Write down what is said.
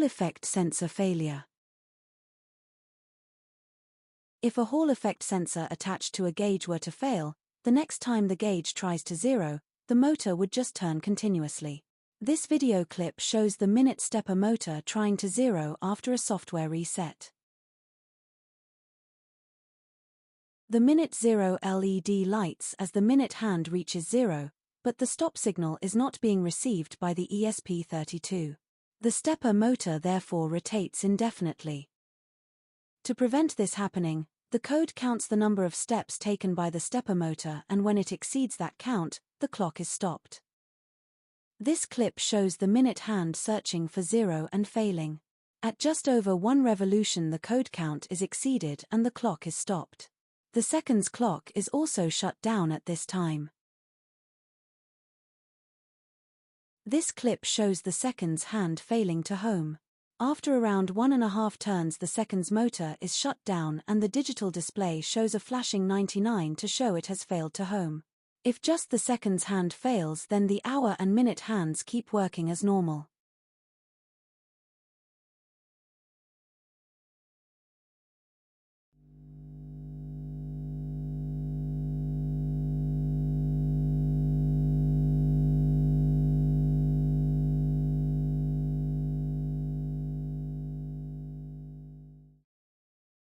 Hall effect sensor failure. If a Hall effect sensor attached to a gauge were to fail, the next time the gauge tries to zero, the motor would just turn continuously. This video clip shows the minute stepper motor trying to zero after a software reset. The minute zero LED lights as the minute hand reaches zero, but the stop signal is not being received by the ESP32. The stepper motor therefore rotates indefinitely. To prevent this happening, the code counts the number of steps taken by the stepper motor, and when it exceeds that count, the clock is stopped. This clip shows the minute hand searching for zero and failing. At just over 1 revolution the code count is exceeded and the clock is stopped. The seconds clock is also shut down at this time. This clip shows the seconds hand failing to home. After around 1.5 turns the seconds motor is shut down and the digital display shows a flashing 99 to show it has failed to home. If just the seconds hand fails, then the hour and minute hands keep working as normal.